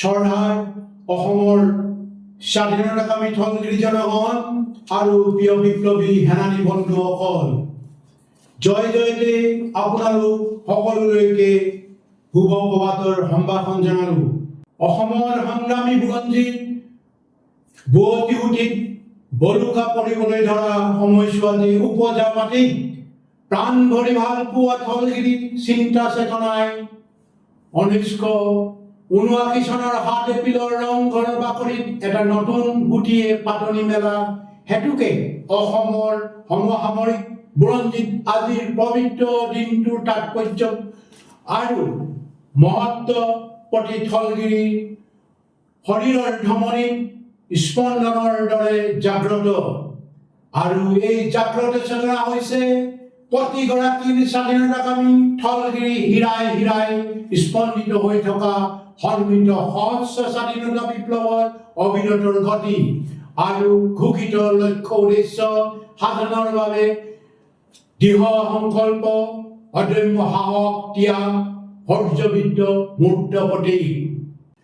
সৰহাৰ অসমৰ স্বাধীনতাকামী থলগিৰি জনগণ আৰু প্ৰিয় বিপ্লৱী সেনানী বন্ধুসকল, জয় জয়তে আপোনালোক সকলোলৈকে শুভ প্ৰভাতৰ সম্ভাষণ জনালো। অসমৰ সংগ্ৰামী বুৰঞ্জীত বুৱতী সুঁতিত বলুকা পৰিবলৈ ধৰা সময়ছোৱাতে উপজা মাটিত প্ৰাণ ভৰি ভাল পোৱা থলগিৰি চিন্তা চেতনাই 1979 চনৰ 7 এপ্ৰিলৰ ৰংঘৰৰ বাকৰিত এটা নতুন গুটিয়ে পাতনি মেলা হেতুকে অসমৰ সমসাময়িক বুৰঞ্জীত আজিৰ পবিত্ৰ দিনটোৰ তাৎপৰ্য আৰু মহত্ব প্ৰতি থলগিৰি শৰীৰৰ ধমনী স্পন্দনৰ দৰে জাগ্ৰত, আৰু এই জাগ্ৰত চেতনা হৈছে প্ৰতিগৰাকী স্বাধীনতাকামী থলগিৰি হীৰাই হীৰাই স্পন্দিত হৈ থকা সন্মিত সহস্ৰ স্বাধীনতা বিপ্লৱৰ অবিৰতৰ গতি আৰু ঘোষিত লক্ষ্য উদ্দেশ্য সাধনৰ বাবে দৃঢ় সংকল্প, অদম্য সাহস, ত্যাগ, শৌৰ্যবৃত্ত মূৰ্ত প্ৰতীক।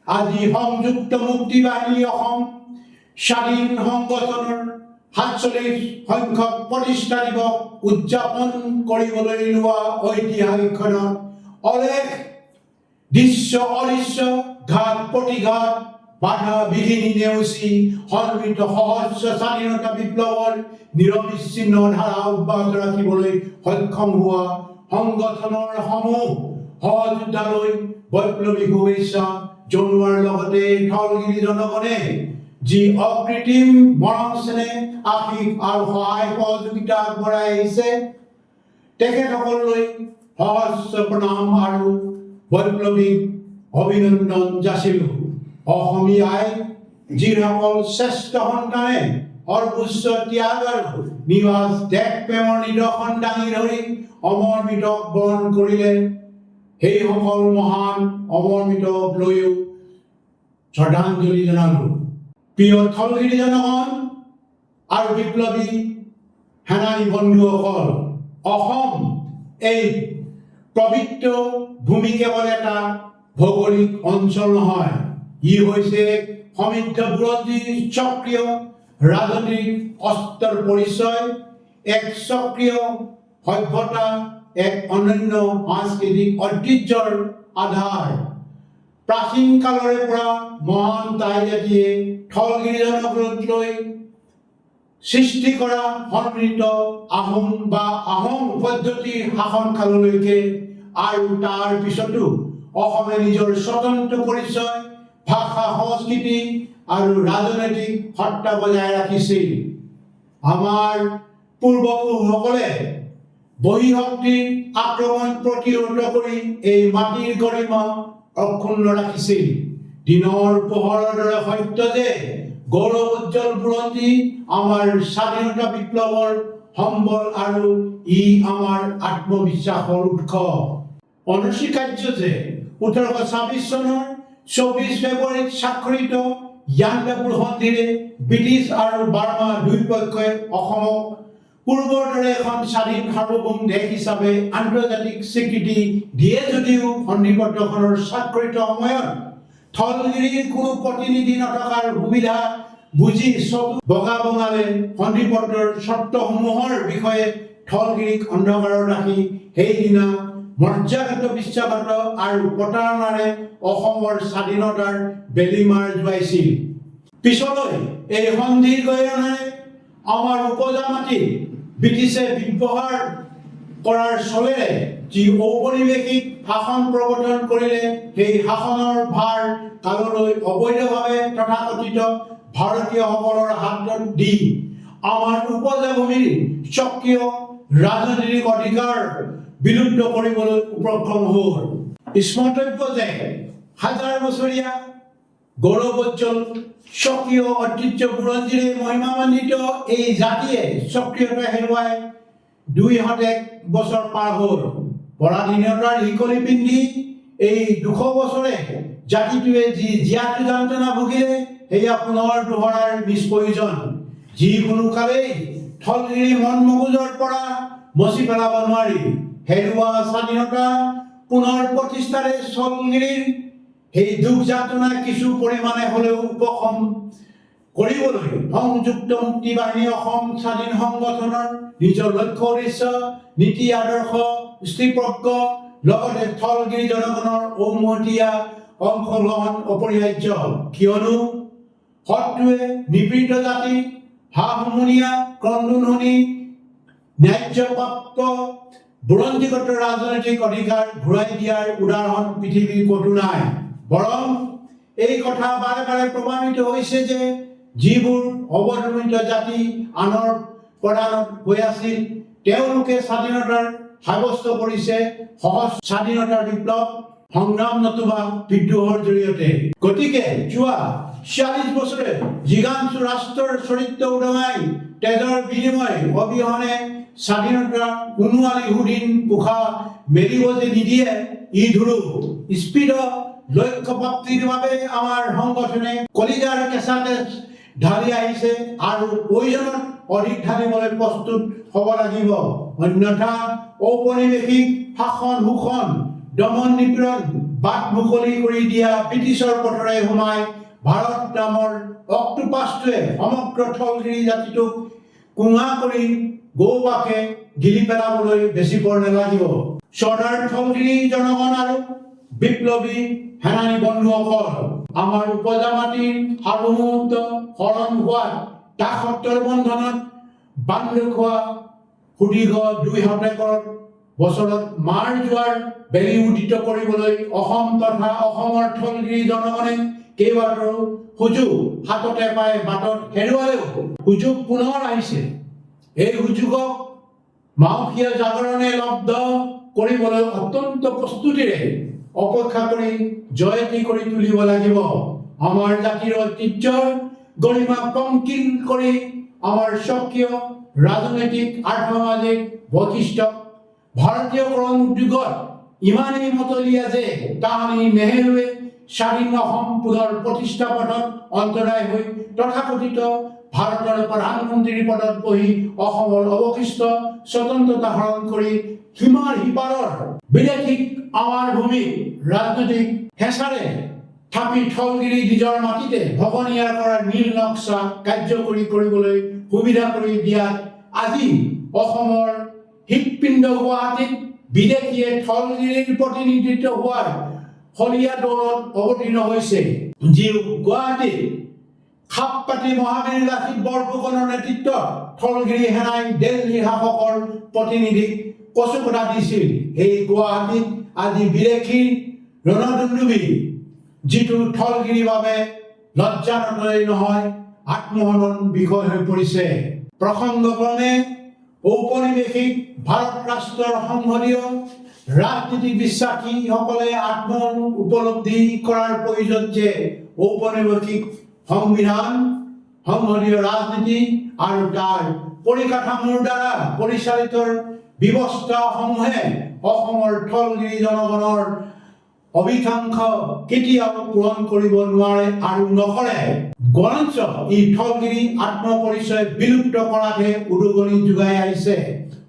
আজি সংযুক্ত মুক্তি বাহিনী অসম স্বাধীন সংগঠনৰ 47 সংখ্যক প্ৰতিষ্ঠা দিৱস উদযাপন কৰিবলৈ লোৱা ঐতিহাসিক ক্ষণত অলেখ দৃশ্য অদৃশ্য ঘাত প্ৰতিঘাত বাধা বিঘিনি নেওচি সন্মিত সহস্ৰ স্বাধীনতা বিপ্লৱৰ নিৰবিচ্ছিন্ন ধাৰা অব্যাহত ৰাখিবলৈ সক্ষম হোৱা সংগঠনৰ সমূহ সহযোদ্ধালৈ বৈপ্লৱিক শুভেচ্ছা জনোৱাৰ লগতে থলগিৰি জনগণে যি অকৃত্ৰিম মৰম চেনেহ আশীষ আৰু সহায় সহযোগিতা আগবঢ়াই আহিছে তেখেতসকললৈ সহস্ৰ প্ৰণাম আৰু বৈপ্লৱিক অভিনন্দন যাচিলোঁ। অসমীয়াই যিসকল শ্ৰেষ্ঠ সন্তানে সৰ্বোচ্চ ত্যাগ আৰু নিভাজ দেশ প্ৰেমৰ নিদৰ্শন দাঙি ধৰি অমৰমিতক বৰণ কৰিলে, সেইসকল মহান অমৰমিতক লৈও শ্ৰদ্ধাঞ্জলি জনালোঁ। প্ৰিয় থলগিৰি জনগণ আৰু বিপ্লৱী সেনানী বন্ধুসকল, অসম এই পবিত্ৰ ভূমি কেৱল এটা ভৌগোলিক অঞ্চল নহয়, ই হৈছে সমৃদ্ধ বুৰঞ্জী, সক্ৰিয় ৰাজনৈতিক অস্ত্ৰৰ পৰিচয়, এক সক্ৰিয় সভ্যতা, এক অনন্য সাংস্কৃতিক ঐতিহ্যৰ আধাৰ। প্ৰাচীন কালৰে পৰা মহান টাই জাতিয়ে থলগিৰি জনগণক লৈ সৃষ্টি কৰা সমৃদ্ধ আহোম বা আহোম পদ্ধতিৰ শাসন কাললৈকে আৰু তাৰ পিছতো অসমে নিজৰ স্বতন্ত্ৰ পৰিচয়, ভাষা, সংস্কৃতি আৰু ৰাজনৈতিক সত্তা বজাই ৰাখিছিল। আমাৰ পূৰ্বপুৰুষসকলে বহিঃশক্তিৰ আক্ৰমণ প্ৰতিৰোধ কৰি এই মাটিৰ গৰিমা অক্ষুণ্ণ ৰাখিছিল। দিনৰ পোহৰৰ দৰে সত্য যে গৌৰৱ উজ্জ্বল বুৰঞ্জী আমাৰ স্বাধীনতা বিপ্লৱৰ সম্বল আৰু ই আমাৰ আত্মবিশ্বাসৰ উৎস। অনস্বীকাৰ্য যে 1826 চনৰ 24 ফেব্ৰুৱাৰীত স্বাক্ষৰিত ইয়াণ্ডাবু সন্ধিৰে ব্ৰিটিছ আৰু বাৰ্মা দুয়োপক্ষই অসমক পূৰ্বৰ দৰে এখন স্বাধীন সাৰ্বভৌম দেশ হিচাপে আন্তৰ্জাতিক স্বীকৃতি দিয়ে যদিও সন্ধিপত্ৰখনৰ স্বাক্ষৰিত সময়ত থলগিৰিৰ কোনো প্ৰতিনিধি নথকাৰ সুবিধা বুজি বগা বঙালে সন্ধিপত্ৰৰ চৰ্তসমূহৰ বিষয়ে থলগিৰিক অন্ধকাৰত ৰাখি সেইদিনা মৰ্যাদাত বিশ্বাসঘাত আৰু প্ৰতাৰণাৰে অসমৰ স্বাধীনতাৰ বেলিমাৰ জোৱাইছিল। পিছলৈ এই সন্ধিৰ গৰিমাৰে আমাৰ উপজা মাটিত ব্ৰিটিছে ব্যৱহাৰ কৰাৰ চলেৰে যি ঔপনিৱেশিক শাসন প্ৰৱৰ্তন কৰিলে, সেই শাসনৰ ভাৰ কাললৈ অবৈধভাৱে তথাকথিত ভাৰতীয়সকলৰ হাতত দি আমাৰ উপজা ভূমিৰ স্বকীয় ৰাজনৈতিক অধিকাৰ বিলুপ্ত কৰিবলৈ উপক্ৰম হ'ল। স্মৰ্তব্য যে হাজাৰ বছৰীয়া গৌৰৱোজ্জ্বল স্বকীয় ঐতিহ্য বুৰঞ্জীৰে মহিমামণ্ডিত এই জাতিয়ে সক্ৰিয়তা হেৰুৱাই 201 বছৰ পাৰ হ'ল। পৰাধীনতাৰ শিকলি পিন্ধি এই 200 বছৰে জাতিটোৱে যি জীয়াতু যন্ত্ৰণা ভুগিলে, সেয়া পুনৰ দোহৰাৰ নিষ্প্ৰয়োজন। যিকোনো কালেই থলগিৰি মন মগজুৰ পৰা মচি পেলাব নোৱাৰি। হেৰুৱা স্বাধীনতা পুনৰ প্ৰতিষ্ঠাৰে থলগিৰিৰ সেই দুখ যাতনা কিছু পৰিমাণে হ'লেও উপশম কৰিবলৈ সংযুক্ত মুক্তি বাহিনী অসম স্বাধীন সংগঠনৰ নিজৰ লক্ষ্য উদ্দেশ্য নীতি আদৰ্শ স্থিতপ্ৰজ্ঞ লগতে স্থলগিৰি জনগণৰ ঔমহতীয়া অংশগ্ৰহণ অপৰিহাৰ্য কিয়নো শত্ৰুৱে নিপীড়িত জাতি হা হুমুনিয়া ক্ৰন্দনহনি ন্যায্যপ্ৰাপ্ত বুৰঞ্জীগত ৰাজনৈতিক অধিকাৰ ঘূৰাই দিয়াৰ উদাহৰণ পৃথিৱীৰ ক'তো নাই বৰং এই কথা বাৰে বাৰে প্ৰমাণিত হৈছে যে যিবোৰ অৱদমিত জাতি আনৰ প্ৰধানত হৈ আছিল তেওঁলোকে স্বাধীনতাৰ সাব্যস্ত কৰিছে সহজ স্বাধীনতাৰ বিপ্লৱ সংগ্ৰাম নতুবা বিদ্ৰোহৰ জৰিয়তে গতিকে যোৱা ৪০ বছৰে জিগাংশু ৰাষ্ট্ৰৰ চৰিত্ৰ উদঙাই তেজৰ বিনিময় অবিহনে স্বাধীনতা উনুৱালি সুদিন পোখা মেলিব যে নিদিয়ে ই ধুৰু স্পীড লক্ষ্য প্ৰাপ্তিৰ বাবে আমাৰ সংগঠনে কলিজাৰ কেঁচা তেজ ঢালি আহিছে আৰু প্ৰয়োজনত অধিক ঢালিবলৈ প্ৰস্তুত হ'ব লাগিব অন্যথা ঔপনিৱেশিক শাসন শোষণ দমন নিপীড়ন বাট মুকলি কৰি দিয়া ব্ৰিটিছৰ পথৰে সোমাই ভাৰত নামৰ অক্টোপাছটোৱে সমগ্ৰ স্থলগিৰি জাতিটোক কুঙা কৰি গৌবাকে গিলি পেলাবলৈ বেছি পৰ নালাগিব চৰ্দাৰ স্থলগিৰি জনগণ আৰু বিপ্লৱী সেনানী বন্ধুসকল আমাৰ উপজা মাটিৰ সাৰ্বভৌমত্ব হৰণ হোৱাত দাসত্বৰ বন্ধনত বান্ধ খোৱা সুদীৰ্ঘ ২০০ বছৰত মাৰ জোৱাৰ বেলি উদিত কৰিবলৈ অসম তথা অসমৰ স্থলগিৰি জনগণে কেইবাটাও সুযোগ হাততে পাই বাটত হেৰুৱালেও সুযোগ পুনৰ আহিছে এই সুযোগক মাওসীয়া জাগৰণে লব্ধ কৰিবলৈ অত্যন্ত প্ৰস্তুতিৰে অপেক্ষা কৰি জয়তী কৰি তুলিব লাগিব আমাৰ জাতিৰ ঐতিহ্যৰ গৰিমা পঙ্কিল কৰি আমাৰ স্বকীয় ৰাজনৈতিক আৰ্থসামাজিক বৈশিষ্ট্য ভাৰতীয়কৰণ উদ্যোগত ইমানেই মতলীয়া যে তাহানি নেহেৰুৱে স্বাধীন অসম পুনৰ প্ৰতিষ্ঠা পথত অন্তৰায় হৈ তথাকথিত ভাৰতৰ প্ৰধানমন্ত্ৰীৰ পদত বহি অসমৰ অৱশিষ্ট স্বতন্ত্ৰতা হৰণ কৰি সীমাৰ সিপাৰৰ বিদেশীক আমাৰ ভূমিত ৰাজনৈতিক হেঁচাৰে থাপি স্থলগিৰি নিজৰ মাটিতে ভগনীয়া কৰাৰ নীল নক্সা কাৰ্যকৰী কৰিবলৈ সুবিধা কৰি দিয়াত আজি অসমৰ হৃদপিণ্ড গুৱাহাটীত বিদেশীয়ে স্থলগিৰিৰ প্ৰতিনিধিত্ব হোৱাৰ হলীয়া দৌৰত অৱতীৰ্ণ হৈছে যি গুৱাহাটীত খাপ পাতি মহাবীৰ লাচিত বৰফুকনৰ নেতৃত্বত স্থলগিৰি সেনাই দিল্লীৰ শাসকৰ প্ৰতিনিধিক কচুকটা দিছিল এই গুৱাহাটীত আজি বিদেশীৰ ৰণদুন্দুবি যিটো স্থলগিৰিৰ বাবে লজ্জানতই নহয় আত্মহনন বিষয় হৈ পৰিছে প্ৰসংগক্ৰমে ঔপনিৱেশিক ভাৰত ৰাষ্ট্ৰৰ সংসদীয় ৰাজনীতি বিশ্বাসীসকলে আত্ম উপলব্ধি কৰাৰ প্ৰয়োজন যে ঔপনিৱেশিক সংবিধান সংসদীয় ৰাজনীতি আৰু তাৰ পৰিকাঠামোৰ দ্বাৰা পৰিচালিত ব্যৱস্থাসমূহে অসমৰ স্থলগিৰি জনগণৰ অভিকাংশ কেতিয়াও পূৰণ কৰিব নোৱাৰে আৰু নকৰে বৰঞ্চ ই স্থলগিৰি আত্মপৰিচয় বিলুপ্ত কৰাতহে উদগনি যোগাই আহিছে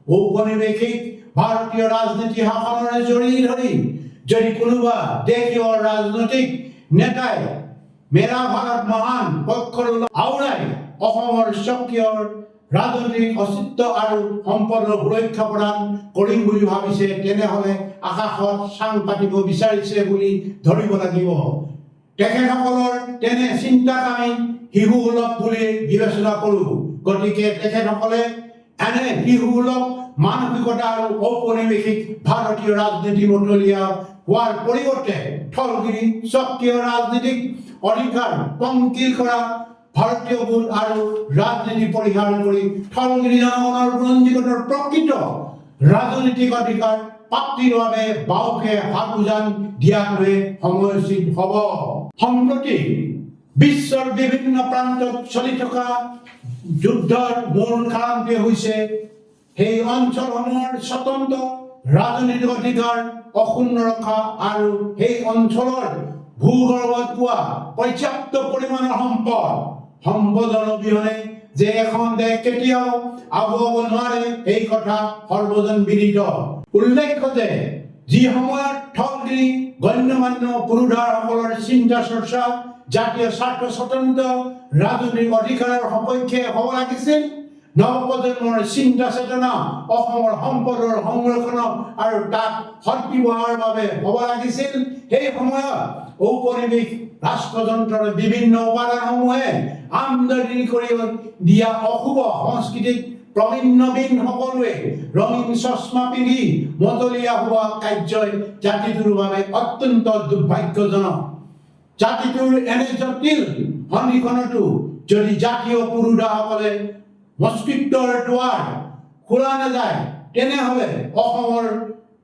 ঔপনিৱেশিক ভাৰতীয় ৰাজনীতি শাসনৰ জৰি ধৰি যদি কোনোবা দেশীয় ৰাজনৈতিক নেতাই মেৰা ভাৰত মহান পক্ষৰ আওৰাই অসমৰ স্বকীয় ৰাজনৈতিক অস্তিত্ব আৰু সম্পদৰ সুৰক্ষা প্ৰদান কৰিম বুলি ভাবিছে তেনেহ'লে আকাশত চাং পাতিব বিচাৰিছে বুলি ধৰিব লাগিব তেখেতসকলৰ তেনে চিন্তাকামী শিশুসুলভ বুলি বিবেচনা কৰোঁ গতিকে তেখেতসকলে এনে শিশুসুলভ মানসিকতা আৰু ঔপনিৱেশিক ভাৰতীয় ৰাজনীতি মতলীয়া হোৱাৰ পৰিৱৰ্তে স্থলগিৰি স্বকীয় ৰাজনীতিক অধিকাৰ পঙ্কিল কৰা ভাৰতীয় বোধ আৰু ৰাজনীতি পৰিহাৰ কৰি স্থলগিৰি জনগণৰ বুৰঞ্জীগত প্ৰকৃত ৰাজনৈতিক অধিকাৰ প্ৰাপ্তিৰ বাবে বাওঁকে হাত উজান দিয়াটোৱে সময়োচিত হ'ব সম্প্ৰতি বিশ্বৰ বিভিন্ন প্ৰান্তত চলি থকা যুদ্ধৰ মূল কাৰণটোৱে হৈছে সেই অঞ্চলসমূহৰ স্বতন্ত্ৰ ৰাজনৈতিক অধিকাৰ অক্ষুণ্ণ ৰখা আৰু সেই অঞ্চলৰ ভূগৰ্ভত পোৱা পৰ্যাপ্ত পৰিমাণৰ সম্পদৰ অবিহনে যে এখন দেশ কেতিয়াও আগুৱাব নোৱাৰে এই কথা সৰ্বজন বিদিত উল্লেখ্য যে যি সময়ত ঠগগিৰি গণ্যমান্য পুৰোধাসকলৰ চিন্তা চৰ্চা জাতীয় স্বাৰ্থ স্বতন্ত্ৰ ৰাজনৈতিক অধিকাৰৰ সপক্ষে হ'ব লাগিছিল, নৱপ্ৰজন্মৰ চিন্তা চেতনা অসমৰ সম্পদৰ সংৰক্ষণ আৰু তাক সৎব্যৱহাৰৰ বাবে হ'ব লাগিছিল। সেই সময়ত ঔপনিৱেশ ৰাষ্ট্ৰযন্ত্ৰৰ বিভিন্ন উপাদানসমূহে আমদানি কৰি দিয়া অশুভ সংস্কৃতিক প্ৰবীণ নবীন সকলোৱে ৰঙীন চশমা পিন্ধি মতলীয়া হোৱা কাৰ্যই জাতিটোৰ বাবে অত্যন্ত দুৰ্ভাগ্যজনক। জাতিটোৰ এনে জটিল সন্ধিখনতো যদি জাতীয় পুৰোধাসকলে মস্তিষ্কৰ দুৱাৰ খোলা নাযায়, তেনেহ'লে অসমৰ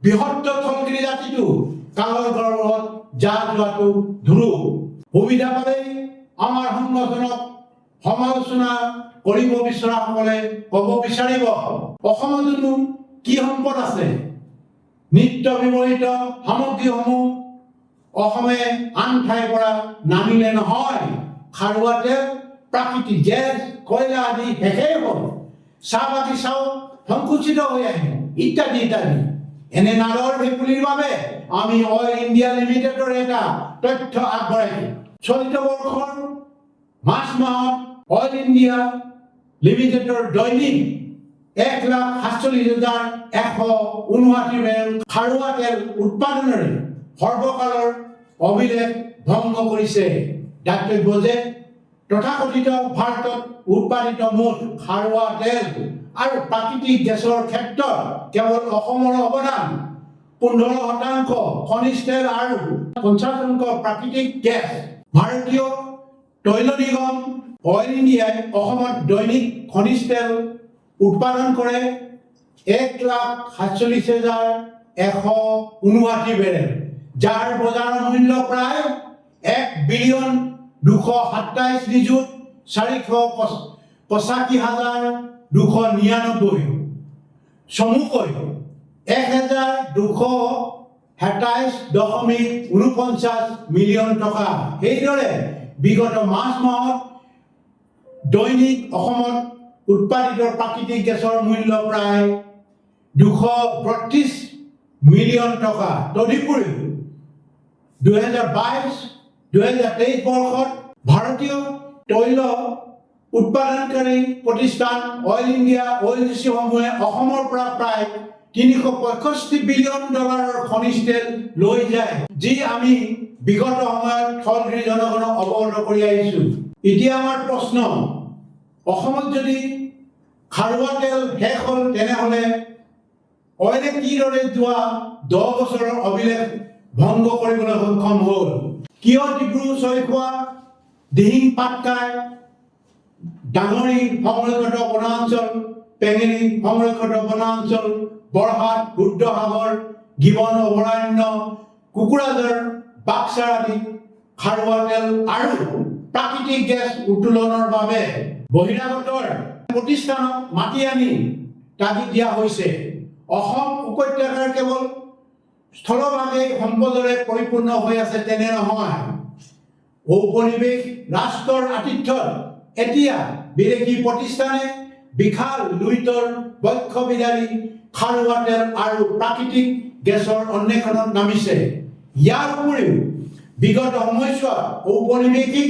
বৃহত্তৰ ঠগগিৰি জাতিটো কালৰ গৰ্ভত যোৱাটো ধুৰো। সুবিধা পালেই আমাৰ সংগঠনক সমালোচনা কৰিব বিচৰাসকলে ক'ব বিচাৰিব, অসমতনো কি সম্পদ আছে? নিত্য ব্যৱহৃত সামগ্ৰীসমূহ অসমে আন ঠাইৰ পৰা নানিলে নহয়। খাৰুৱা তেল, প্ৰাকৃতিক গেছ, কয়লা আদি শেষেই হ'ল। চাহ বাগিচাও সংকুচিত হৈ আহিল, ইত্যাদি ইত্যাদি। এনে নালৰ ভেকুলিৰ বাবে আমি অইল ইণ্ডিয়া লিমিটেডৰ এটা তথ্য আগবঢ়াইছোঁ। চলিত বৰ্ষৰ মাৰ্চ মাহত অইল ইণ্ডিয়া লিমিটেডৰ দৈনিক 1,47,159 বেৰেল খাৰুৱা তেল উৎপাদনেৰে সৰ্বকালৰ অভিলেখ ভংগ কৰিছে। দাতব্য যে তথাকথিত ভাৰতত উৎপাদিত মুঠ খাৰুৱা তেল আৰু প্ৰাকৃতিক গেছৰ ক্ষেত্ৰত কেৱল অসমৰ অৱদান 15% খনিজ তেল আৰু 50% প্ৰাকৃতিক গেছ। ভাৰতীয় তৈল নিগম অইল ইণ্ডিয়াই অসমত দৈনিক খনিজ তেল উৎপাদন কৰে 1,47,159 বেৰেল, যাৰ বজাৰ মূল্য প্ৰায় 1,227 নিযুত 485,299, চমুকৈ 1,227.49 মিলিয়ন টকা। সেইদৰে বিগত মাৰ্চ মাহত দৈনিক অসমত উৎপাদিত প্ৰাকৃতিক গেছৰ মূল্য প্ৰায় 232 মিলিয়ন টকা। তদুপৰিও 2022-2023 বৰ্ষত ভাৰতীয় তৈল উৎপাদনকাৰী প্ৰতিষ্ঠান অইল ইণ্ডিয়া ONGC-সমূহে অসমৰ পৰা প্ৰায় 365 বিলিয়ন ডলাৰৰ খনিজ তেল লৈ যায়, যি আমি বিগত সময়ত ঠগগিৰি জনগণক অৱগত কৰি আহিছোঁ। এতিয়া আমাৰ প্ৰশ্ন, অসমত যদি খাৰুৱা তেল শেষ হ'ল, তেনেহ'লে অইলে কিদৰে যোৱা 10 বছৰৰ অভিলেখ ভংগ কৰিবলৈ সক্ষম হ'ল? কিয় ডিব্ৰু-চৈখোৱা, দিহিং পাটকাই, ডাঙৰি সংৰক্ষিত বনাঞ্চল, পেঙেৰি সংৰক্ষিত বনাঞ্চল, বৰহাট, বুদ্ধসাগৰ, গিবন অভয়াৰণ্য, কোকৰাঝাৰ, বাক্সা আদি খাৰুৱা তেল আৰু প্ৰাকৃতিক গেছ উত্তোলনৰ বাবে বহিৰাগতৰ প্ৰতিষ্ঠানক মাতি আনি তাগিদ দিয়া হৈছে? অসম উপত্যকাৰ কেৱল স্থলভাগে সম্পদৰে পৰিপূৰ্ণ হৈ আছে তেনে নহয়। ঔপনিৱেশ ৰাষ্ট্ৰৰ আতিথ্যত এতিয়া বিদেশী প্ৰতিষ্ঠানে বিশাল লুইতৰ বক্ষবিধাৰী খাৰুৱা তেল আৰু প্ৰাকৃতিক গেছৰ অন্বেষণত নামিছে। ইয়াৰ উপৰিও বিগত সময়ছোৱাত ঔপনিৱেশিক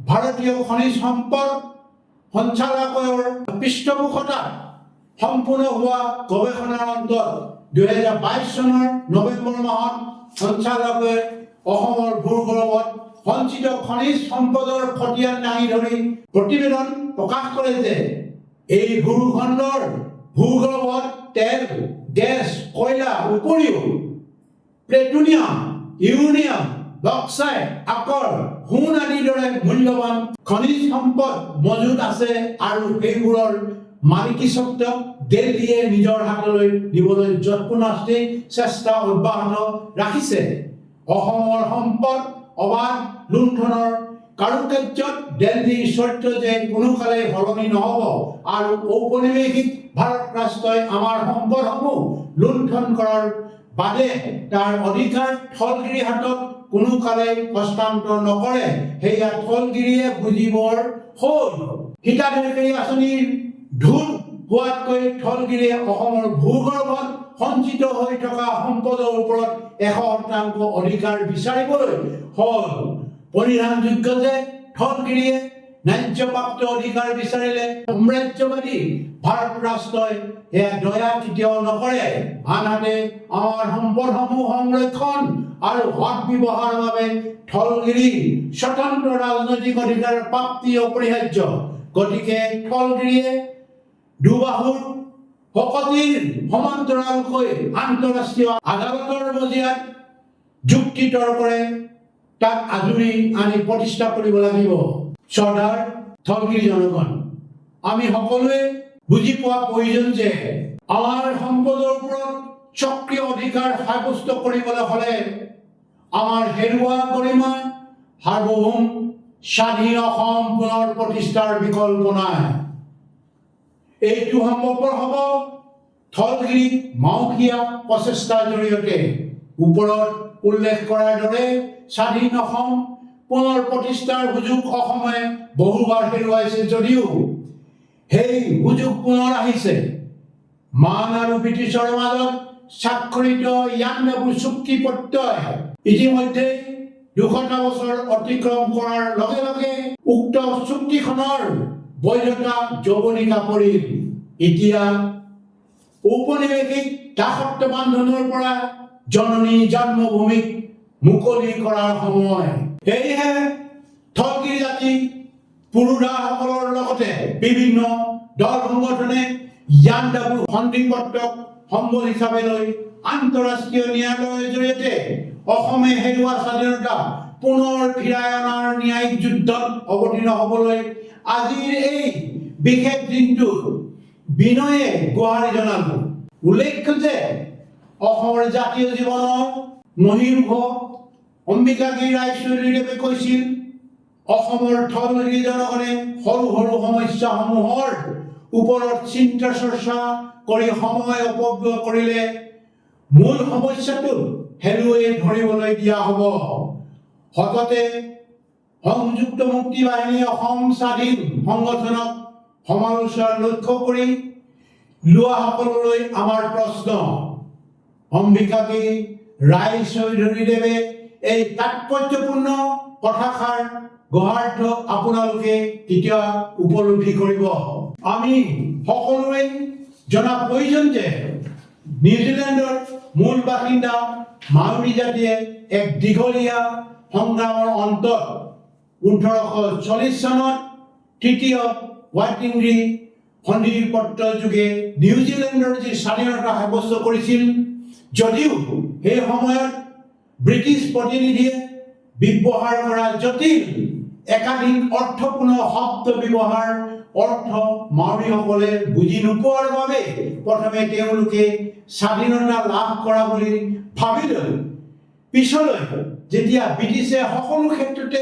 ভাৰতীয় খনিজ সম্পদ সঞ্চালকালয়ৰ পৃষ্ঠপোষকতাত সম্পূৰ্ণ হোৱা গৱেষণাৰ অন্তত 2022 চনৰ নৱেম্বৰ মাহত সঞ্চালকালয়ে অসমৰ ভূগৰ্ভত সঞ্চিত খনিজ সম্পদৰ খতিয়ান দাঙি ধৰি প্ৰতিবেদন প্ৰকাশ কৰে যে এই ভূখণ্ডৰ ভূগৰ্ভত তেল, গেছ, কয়লা উপৰিও প্লেটুনিয়াম, ইউৰেনিয়াম, বক্সাইট, আকৰ, সোণ আদিৰ দৰে মূল্যৱান খনিজ সম্পদ মজুত আছে আৰু সেইবোৰৰ মালিকীস্বত্ব দিল্লীয়ে নিজৰ হাতলৈ দিবলৈ যৎপৰোনাস্তি চেষ্টা অব্যাহত ৰাখিছে। অসমৰ সম্পদ অবাধ লুণ্ঠনৰ কাৰুকাৰ্যত দিল্লীৰ চৰিত্ৰ যে কোনোকালে সলনি নহ'ব আৰু ঔপনিৱেশিক ভাৰত ৰাষ্ট্ৰই আমাৰ সম্পদসমূহ লুণ্ঠন কৰাৰ বাদে তাৰ অধিকাৰ ঠগগিৰিৰ হাতত কোনোকালে হস্তান্তৰ নকৰে, সেয়া ঠগগিৰিয়ে বুজিবৰ হ'ল। হিতাধিকাৰী আঁচনিৰ ধূল হোৱাতকৈ ঠগগিৰিয়ে অসমৰ ভূগৰ্ভত সঞ্চিত হৈ থকা সম্পদৰ ওপৰত 100% অধিকাৰ বিচাৰিবলৈ হ'ল পৰিধানযোগ্য যে স্থলগিৰিয়ে ন্যায্যপ্ৰাপ্ত অধিকাৰ বিচাৰিলে সাম্ৰাজ্যবাদী ভাৰত ৰাষ্ট্ৰই এয়া দয়া কেতিয়াও নকৰে। আনহাতে আমাৰ সম্পদসমূহ সংৰক্ষণ আৰু সৎ ব্যৱহাৰৰ বাবে স্থলগিৰিৰ স্বতন্ত্ৰ ৰাজনৈতিক অধিকাৰ প্ৰাপ্তি অপৰিহাৰ্য। গতিকে স্থলগিৰিয়ে দুবাহুৰ শকতিৰ সমান্তৰালকৈ আন্তঃৰাষ্ট্ৰীয় আদালতৰ মজিয়াত যুক্তি তৰ্কৰে তাক আজুৰি আনি প্ৰতিষ্ঠা কৰিব লাগিব। শ্ৰদ্ধাৰ স্থলগিৰি জনগণ, আমি সকলোৱে বুজি পোৱা প্ৰয়োজন যে আমাৰ সম্পদৰ ওপৰত সক্ৰিয় অধিকাৰ সাব্যস্ত কৰিবলৈ হ'লে আমাৰ হেৰুৱা গৰিমা সাৰ্বভৌম স্বাধীন অসম পুনৰ প্ৰতিষ্ঠাৰ বিকল্প নাই। এইটো সম্ভৱপৰ হ'ব স্থলগিৰিত মাউসীয়া প্ৰচেষ্টাৰ জৰিয়তে। ওপৰত উল্লেখ কৰাৰ দৰে স্বাধীন অসম পুনৰ প্ৰতিষ্ঠাৰ সুযোগ অসমে বহুবাৰ হেৰুৱাইছে যদিও সেই সুযোগ পুনৰ আহিছে। মান আৰু ব্ৰিটিছৰ মাজত স্বাক্ষৰিত ইয়াণ্ডাবু চুক্তি প্ৰত্যয় ইতিমধ্যে 200টা বছৰ অতিক্ৰম কৰাৰ লগে লগে উক্ত চুক্তিখনৰ বৈধতা যৌৱনিকা পৰিল। এতিয়া ঔপনিৱেশিক দাসত্ব বান্ধনৰ পৰা জননী জন্মভূমিক মুকলি কৰাৰ সময়। সেয়েহে স্থলগিৰি জাতি পুৰোধাসকলৰ লগতে বিভিন্ন দল সংগঠনে ইয়াণ্ডাবু সন্ধিপত্ৰক সম্বল হিচাপে লৈ আন্তঃৰাষ্ট্ৰীয় ন্যায়ালয়ৰ জৰিয়তে অসমে হেৰুৱা স্বাধীনতা পুনৰ ফিৰাই অনাৰ ন্যায়িক যুদ্ধত অৱতীৰ্ণ হ'বলৈ আজিৰ এই বিশেষ দিনটো বিনয়ে গুহাৰি জনালো। উল্লেখ্য যে অসমৰ জাতীয় জীৱনৰ মহীৰূহ অম্বিকাগিৰি ৰায়চৌধুৰীদেৱে কৈছিল, অসমৰ স্থলগিৰি জনগণে সৰু সৰু সমস্যাসমূহৰ ওপৰত চিন্তা চৰ্চা কৰি সময় অপব্যয় কৰিলে মূল সমস্যাটো হেৰুৱাই ধৰিবলৈ দিয়া হ'ব। সততে সংযুক্ত মুক্তি বাহিনী অসম স্বাধীন সংগঠনক সমালোচনাৰ লক্ষ্য কৰি লোৱাসকললৈ আমাৰ প্ৰশ্ন, অম্বিকাগিৰি ৰায়চৌধুৰীদেৱে এই তাৎপৰ্যপূৰ্ণ কথাষাৰ গঢ়াৰ্থ আপোনালোকে কেতিয়া উপলব্ধি কৰিব? আমি সকলোৱে জনা প্ৰয়োজন যে নিউজিলেণ্ডৰ মূল বাসিন্দা মাওৰী জাতিয়ে এক দীঘলীয়া সংগ্ৰামৰ অন্তত 1840 চনত তৃতীয় ৱাইটিংৰি সন্ধিৰ পত্ৰ যোগে নিউজিলেণ্ডৰ যি স্বাধীনতা সাব্যস্ত কৰিছিল, যদিও সেই সময়ত ব্ৰিটিছ প্ৰতিনিধিয়ে ব্যৱহাৰ কৰা জটিল একাধিক অৰ্থপূৰ্ণ শব্দ ব্যৱহাৰ অৰ্থ মাওৰীসকলে বুজি নোপোৱাৰ বাবে প্ৰথমে তেওঁলোকে স্বাধীনতা লাভ কৰা বুলি ভাবিলৈ পিছলৈ যেতিয়া ব্ৰিটিছে সকলো ক্ষেত্ৰতে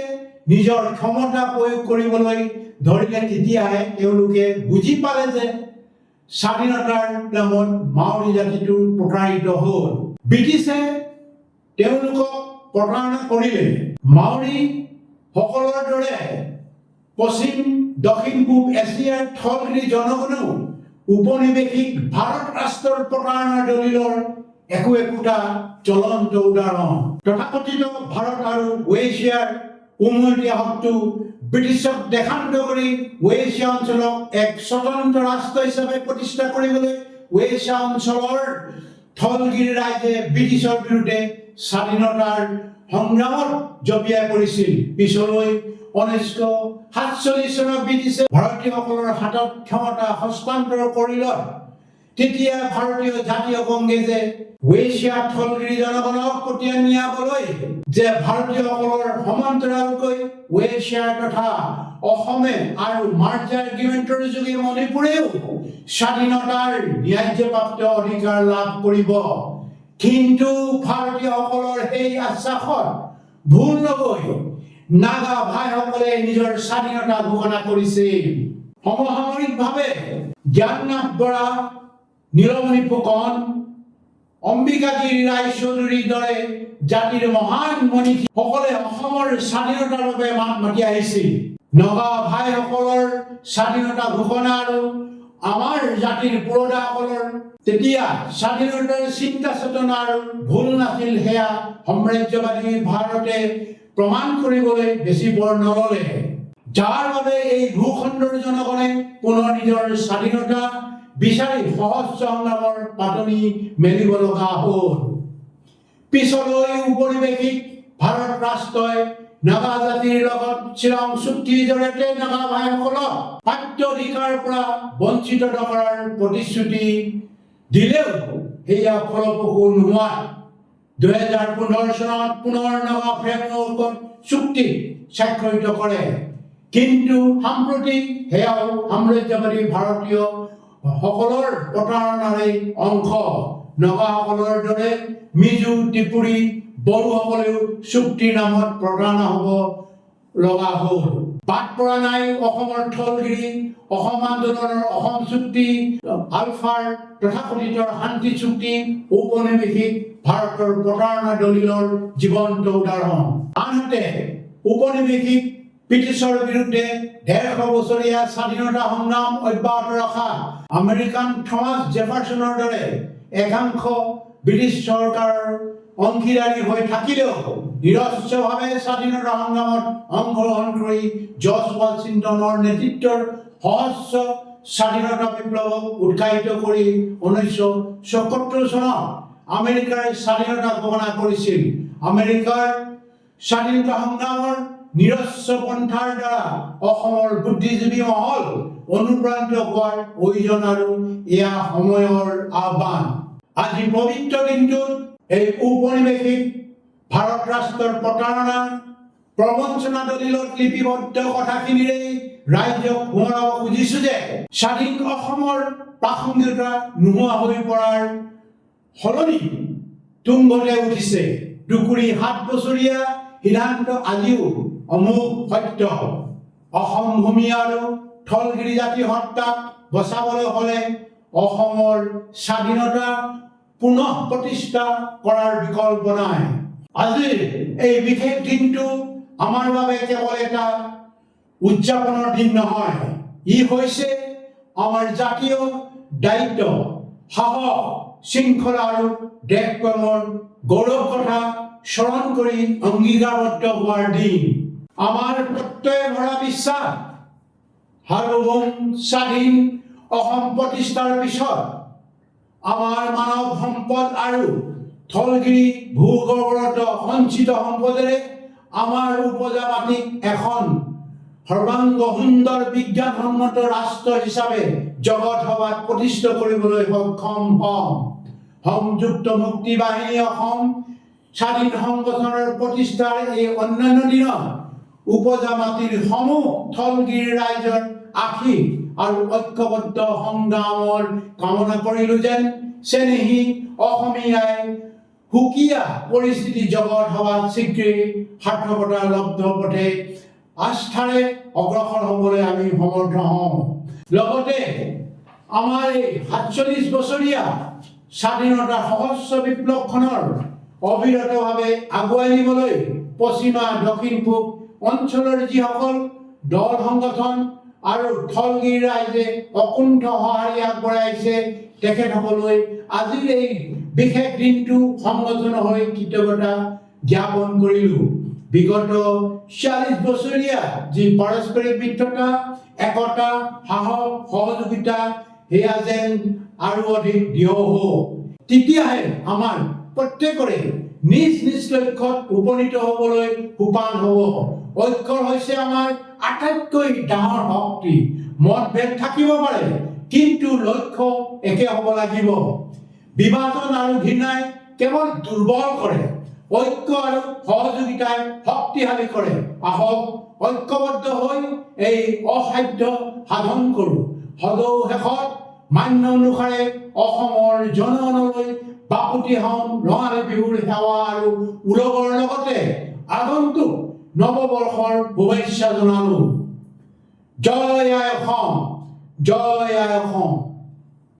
নিজৰ ক্ষমতা প্ৰয়োগ কৰিবলৈ ধৰিলে তেতিয়াহে তেওঁলোকে বুজি পালে যে স্বাধীনতাৰ নামত মাওৰী জাতিটো প্ৰতাৰিত হ'ল। ব্ৰিটিছে তেওঁলোকক প্ৰতাৰণা কৰিলে। মাওৰী সকলৰ দৰে পশ্চিম দক্ষিণ পূব এছিয়াৰ স্থলগিৰি জনগণেও উপনিৱেশিক ভাৰত ৰাষ্ট্ৰৰ প্ৰতাৰণাৰ দলিলৰ একোটা জ্বলন্ত উদাহৰণ। তথাকথিত ভাৰত আৰু ৱেছিয়াৰ উমৈহতীয়া শত্ৰু ব্ৰিটিছক দেশান্ত কৰি ৱেছিয়া অঞ্চলক এক স্বতন্ত্ৰ ৰাষ্ট্ৰ হিচাপে প্ৰতিষ্ঠা কৰিবলৈ ৱেছিয়া অঞ্চলৰ স্থলগিৰি ৰাইজে ব্ৰিটিছৰ বিৰুদ্ধে স্বাধীনতাৰ সংগ্ৰামত জঁপিয়াই পৰিছিল। পিছলৈ 1947 চনত ব্ৰিটিছে ভাৰতীয়সকলৰ হাতত ক্ষমতা হস্তান্তৰ কৰিলে তেতিয়া ভাৰতীয় জাতীয় কংগ্ৰেছে ৱেছিয়া স্থলগিৰি জনগণক পঠিয়াই নিয়াবলৈ যে ভাৰতীয়সকলৰ সমান্তৰালকৈ ৱেছিয়া তথা অসমে আৰু মাৰ্জ এগ্ৰিমেণ্টৰ যোগে মণিপুৰেও স্বাধীনতাৰ ন্যায্যপ্ৰাপ্ত অধিকাৰ লাভ কৰিব। কিন্তু ভাৰতীয়সকলৰ সেই আশ্বাসত ভুল নগৈ নাগা ভাইসকলে নিজৰ স্বাধীনতা ঘোষণা কৰিছিল। সমসাময়িকভাৱে জ্ঞাননাথ বৰা, নীলমণি ফুকন, অম্বিকাগিৰি ৰায়চৌধুৰীৰ দৰে জাতিৰ মহান মনীষীসকলে অসমৰ স্বাধীনতাৰ বাবে মাত মাতি আহিছিল। নগা ভাইসকলৰ স্বাধীনতা ঘোষণা আৰু আমাৰ জাতিৰ পুৰোধাসকলৰ তেতিয়া স্বাধীনতাৰ চিন্তা চেতনাৰ ভুল নাছিল সেয়া সাম্ৰাজ্যবাদী ভাৰতে প্ৰমাণ কৰিবলৈ বেছি পৰ নললে, যাৰ বাবে এই ভূখণ্ডৰ জনগণে পুনৰ নিজৰ স্বাধীনতা বিচাৰি সহজ সংগ্ৰামৰ পাতনি মেলিব লগা হ'ল। পিছলৈ উপনিৱেশিক ভাৰত ৰাষ্ট্ৰই নাগা জাতিৰ লগত শ্বিলং চুক্তিৰ জৰিয়তে নাগা ভাইসকলক প্ৰাপ্য অধিকাৰৰ পৰা বঞ্চিত নকৰাৰ প্ৰতিশ্ৰুতি দিলেও সেয়া ফলপ্ৰসূ নোহোৱাত 2015 চনত পুনৰ নাগা ফ্ৰেমৱৰ্ক চুক্তি স্বাক্ষৰিত কৰে। কিন্তু সাম্প্ৰতি সেয়াও সাম্ৰাজ্যবাদী ভাৰতীয় সকলৰ প্ৰতাৰণাৰে অংশ। নগাসকলৰ দৰে মিজো, ত্ৰিপুৰী, বড়োসকলেও চুক্তিৰ নামত প্ৰতাৰণা হ'ব লগা হ'ল। বাদ পৰা নাই অসমৰ থলগিৰি, অসম আন্দোলনৰ অসম চুক্তি, আলফাৰ তথাকথিত শান্তি চুক্তি, ঔপনিৱেশিক ভাৰতৰ প্ৰতাৰণা দলিলৰ জীৱন্ত উদাহৰণ। আনহাতে ঔপনিৱেশিক ব্ৰিটিছৰ বিৰুদ্ধে 150 বছৰীয়া স্বাধীনতা সংগ্ৰাম অব্যাহত ৰখা আমেৰিকান থমাছ জেফাৰচনৰ দৰে একাংশ ব্ৰিটিছ চৰকাৰৰ অংশীদাৰী হৈ থাকিলেও নিৰস্বভাৱে স্বাধীনতা সংগ্ৰামত অংশগ্ৰহণ কৰি জৰ্জ ৱাশ্বিংটনৰ নেতৃত্বৰ সহস্ৰ স্বাধীনতা বিপ্লৱক উৎসাহিত কৰি 1974 চনত আমেৰিকাৰ স্বাধীনতা ঘোষণা কৰিছিল। আমেৰিকাৰ স্বাধীনতা সংগ্ৰামৰ নিৰস্ব পন্থাৰ দ্বাৰা অসমৰ বুদ্ধিজীৱী মহল অনুপ্ৰাণিত হোৱাৰ প্ৰয়োজন আৰু এয়া সময়ৰ আহ্বান। আজি পবিত্ৰ দিনটোত এই ঔপনিৱেশিক ভাৰত ৰাষ্ট্ৰৰ প্ৰতাৰণা প্ৰবঞ্চনা দলিলত লিপিবদ্ধ কথাখিনিৰে ৰাইজক সোঁৱৰাব খুজিছো যে স্বাধীন অসমৰ প্ৰাসংগিকতা নোহোৱা হৈ পৰাৰ সলনি তুংগতে উঠিছে। টুকুৰি 7 বছৰীয়া সিদ্ধান্ত আজিও অমোঘ সত্য। অসম ভূমি আৰু থলগিৰি জাতি হত্যাক বচাবলৈ হ'লে অসমৰ স্বাধীনতা পুনঃ প্ৰতিষ্ঠা কৰাৰ বিকল্প নাই। আজিৰ এই বিশেষ দিনটো আমাৰ বাবে কেৱল এটা উদযাপনৰ দিন নহয়, ই হৈছে আমাৰ জাতীয় দায়িত্ব, সাহস, শৃংখলা আৰু দেশপ্ৰেমৰ গৌৰৱ কথা স্মৰণ কৰি অংগীকাৰবদ্ধ হোৱাৰ দিন। আমাৰ প্ৰত্যয় ভৰা বিশ্বাস সাৰ্বভৌম স্বাধীন অসম প্ৰতিষ্ঠাৰ পিছত আমাৰ মানৱ সম্পদ আৰু থলগিৰি ভূগৰ্ভত সঞ্চিত সম্পদেৰে আমাৰ উপজা মাটিক এখন সৰ্বাংগ সুন্দৰ বিজ্ঞানসন্মত ৰাষ্ট্ৰ হিচাপে জগত সভাত প্ৰতিষ্ঠা কৰিবলৈ সক্ষম হ'ম। সংযুক্ত মুক্তি বাহিনী অসম স্বাধীন সংগঠনৰ প্ৰতিষ্ঠাৰ এই অন্যান্য দিনত উপজা মাটিৰ সমূহ থলগিৰি ৰাইজৰ আশীষ আৰু ঐক্যবদ্ধ সংগ্ৰামৰ কামনা কৰিলো যেন চেনেহী অসমীয়াই সুকীয়া পৰিস্থিতি জগত সভাত শীঘ্ৰেই সাৰ্থকতা লব্ধ পথে আস্থাৰে অগ্ৰসৰ হ'বলৈ আমি সমৰ্থ হওঁ। লগতে আমাৰ এই 47 বছৰীয়া স্বাধীনতা সহস্ৰ বিপ্লৱখনৰ অবিৰতভাৱে আগুৱাই নিবলৈ পশ্চিমা দক্ষিণ পূব অঞ্চলৰ যিসকল দল সংগঠন আৰু থলগিৰি ৰাইজে অকুণ্ঠ সঁহাৰি আগবঢ়াইছে তেখেতসকললৈ আজিৰ এই বিশেষ দিনটো সংগঠন হৈ কৃতজ্ঞতা জ্ঞাপন কৰিলো। বিগত 40 বছৰীয়া যি পাৰস্পৰিক মিত্ৰতা, একতা, সাহস, সহযোগিতা সেয়া যেন আৰু অধিক দৃঢ় হওক। তেতিয়াহে আমাৰ প্ৰত্যেকৰে নিজ নিজ লক্ষ্যত উপনীত হ'বলৈ সোপান হ'ব। ঐক্য হৈছে আমাৰ আটাইতকৈ ডাঙৰ শক্তি। মতভেদ থাকিব পাৰে, কিন্তু লক্ষ্য একে হ'ব লাগিব। বিভাজন আৰু ঘৃণাই কেৱল দুৰ্বল কৰে, ঐক্য আৰু সহযোগিতাই শক্তিশালী কৰে। আহক ঐক্যবদ্ধ হৈ এই অসাধ্য সাধন কৰোঁ। সদৌ শেষত মান্য অনুসাৰে অসমৰ জনগণলৈ বাপুতি সাহোন ৰঙালী বিহুৰ সেৱা আৰু উলগৰ লগতে আগন্তুক নৱবৰ্ষৰ শুভেচ্ছা জনালো। জয় আই অসম, জয় আই অসম।